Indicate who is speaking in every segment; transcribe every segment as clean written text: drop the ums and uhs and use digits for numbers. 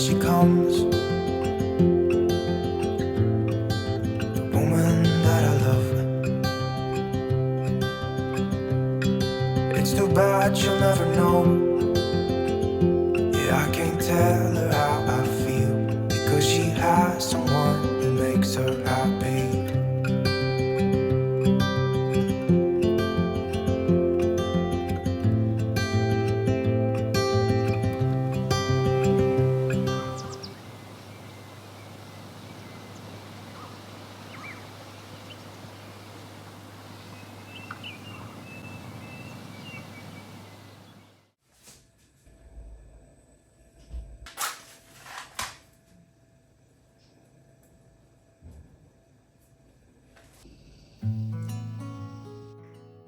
Speaker 1: she comes, the woman that I love. It's too bad she'll never know. Yeah, I can't tell her how I feel, because she has someone who makes her happy.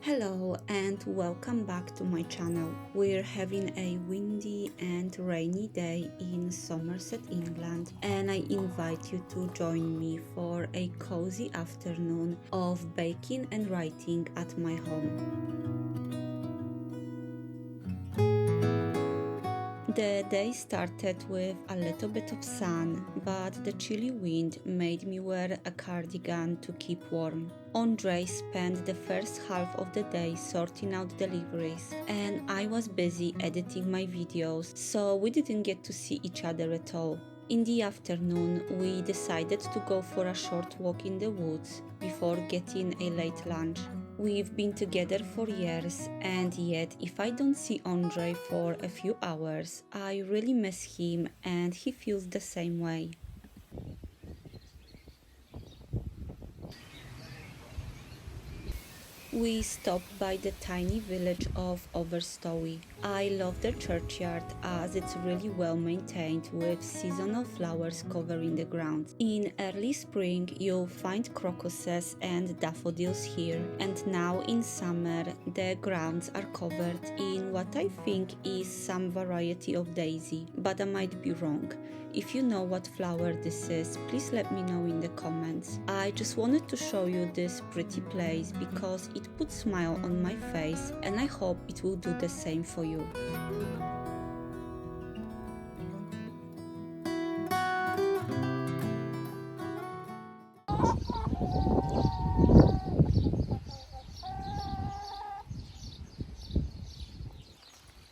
Speaker 2: Hello and welcome back to my channel. We're having a windy and rainy day in Somerset, England, and I invite you to join me for a cozy afternoon of baking and writing at my home. The day started with a little bit of sun, but the chilly wind made me wear a cardigan to keep warm. Andre spent the first half of the day sorting out deliveries, and I was busy editing my videos, so we didn't get to see each other at all. In the afternoon, we decided to go for a short walk in the woods before getting a late lunch. We've been together for years, and yet if I don't see Andre for a few hours, I really miss him and he feels the same way. We stopped by the tiny village of Over Stowey. I love their churchyard as it's really well maintained with seasonal flowers covering the ground. In early spring you'll find crocuses and daffodils here, and now in summer the grounds are covered in what I think is some variety of daisy, but I might be wrong. If you know what flower this is, please let me know in the comments. I just wanted to show you this pretty place because it puts a smile on my face, and I hope it will do the same for you.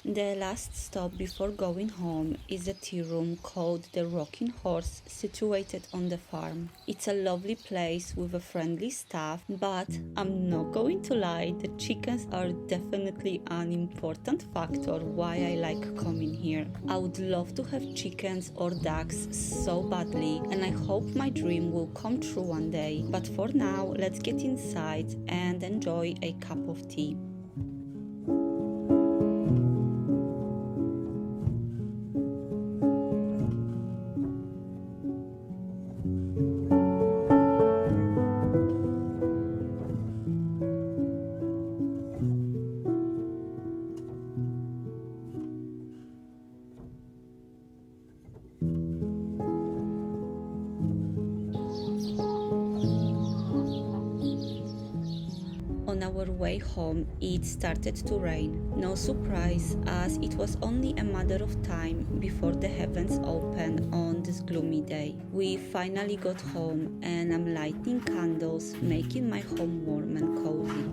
Speaker 2: The last stop before going home is a tea room called the Rocking Horse, situated on the farm. It's a lovely place with a friendly staff, but I'm not going to lie, the chickens are definitely an important factor why I like coming here. I would love to have chickens or ducks so badly, and I hope my dream will come true one day. But for now, let's get inside and enjoy a cup of tea. On our way home, it started to rain. No surprise, as it was only a matter of time before the heavens opened on this gloomy day. We finally got home, and I'm lighting candles, making my home warm and cozy.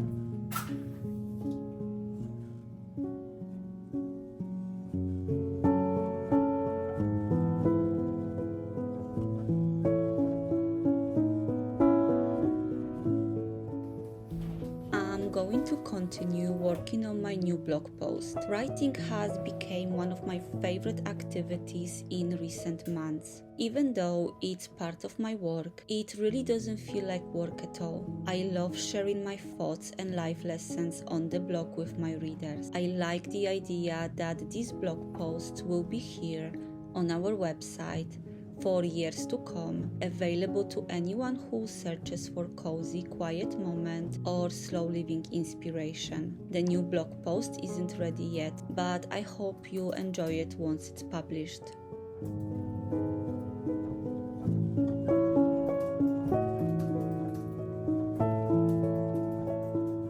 Speaker 2: I'm going to continue working on my new blog post. Writing has become one of my favorite activities in recent months. Even though it's part of my work, it really doesn't feel like work at all. I love sharing my thoughts and life lessons on the blog with my readers. I like the idea that these blog posts will be here on our website for years to come, available to anyone who searches for cozy, quiet moment or slow living inspiration. The new blog post isn't ready yet, but I hope you enjoy it once it's published.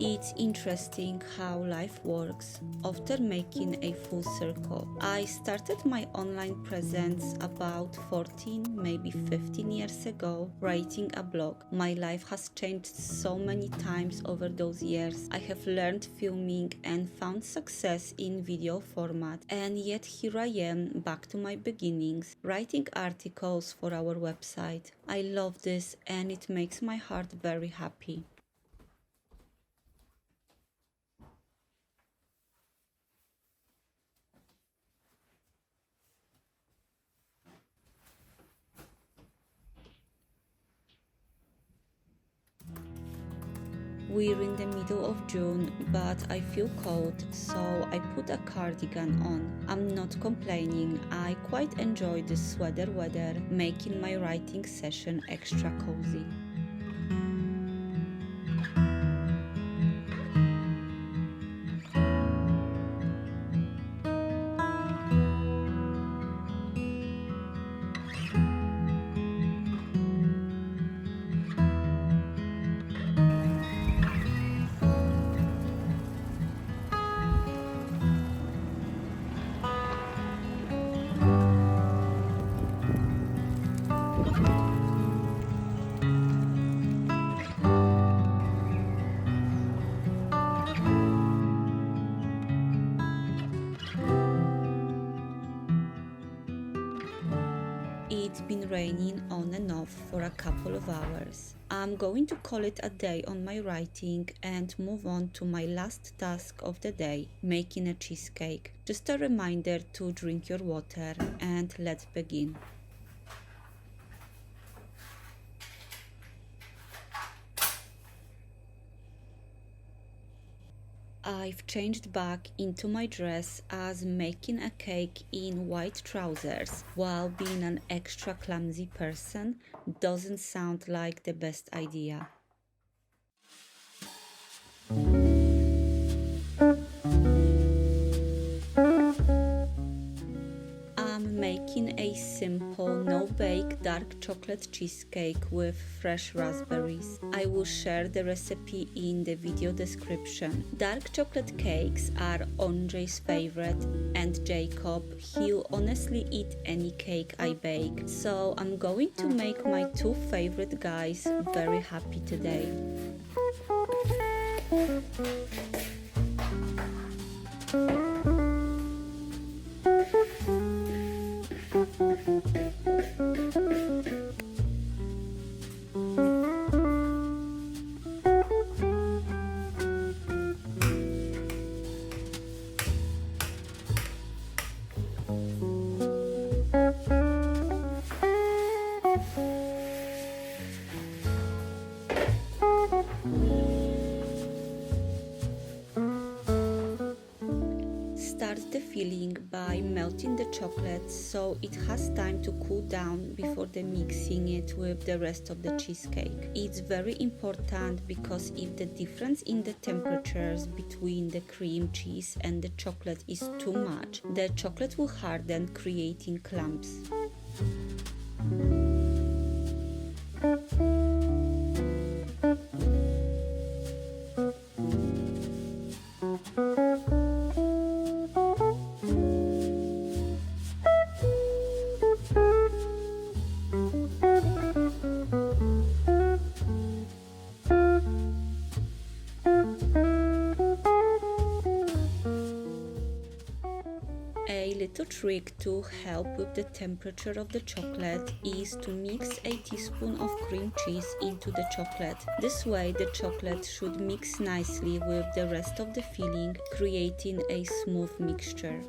Speaker 2: It's interesting how life works after making a full circle. I started my online presence about 14, maybe 15 years ago, writing a blog. My life has changed so many times over those years. I have learned filming and found success in video format, and yet here I am back to my beginnings, writing articles for our website. I love this and it makes my heart very happy. We're in the middle of June, but I feel cold, so I put a cardigan on. I'm not complaining, I quite enjoy this sweater weather, making my writing session extra cozy. It's been raining on and off for a couple of hours. I'm going to call it a day on my writing and move on to my last task of the day, making a cheesecake. Just a reminder to drink your water and let's begin. I've changed back into my dress as making a cake in white trousers while being an extra clumsy person doesn't sound like the best idea. I'm making a simple no-bake dark chocolate cheesecake with fresh raspberries. I will share the recipe in the video description. Dark chocolate cakes are Andre's favorite, and Jacob, he'll honestly eat any cake I bake. So I'm going to make my two favorite guys very happy today. Start the filling by melting the chocolate so it has time to cool down before mixing it with the rest of the cheesecake. It's very important because if the difference in the temperatures between the cream cheese and the chocolate is too much, the chocolate will harden, creating clumps. A little trick to help with the temperature of the chocolate is to mix a teaspoon of cream cheese into the chocolate. This way the chocolate should mix nicely with the rest of the filling, creating a smooth mixture.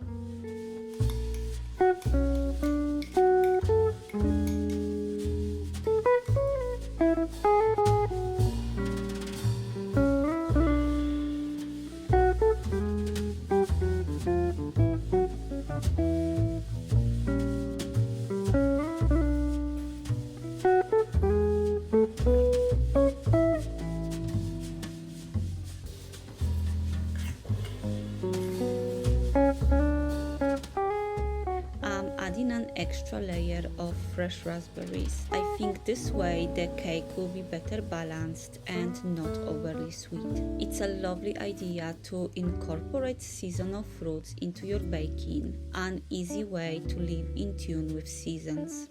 Speaker 2: extra layer of fresh raspberries. I think this way the cake will be better balanced and not overly sweet. It's a lovely idea to incorporate seasonal fruits into your baking, an easy way to live in tune with seasons.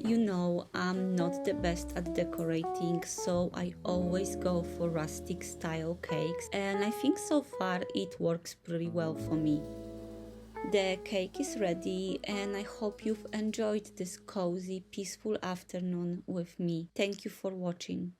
Speaker 2: You know, I'm not the best at decorating, so I always go for rustic style cakes, and I think so far it works pretty well for me. The cake is ready, and I hope you've enjoyed this cozy, peaceful afternoon with me. Thank you for watching.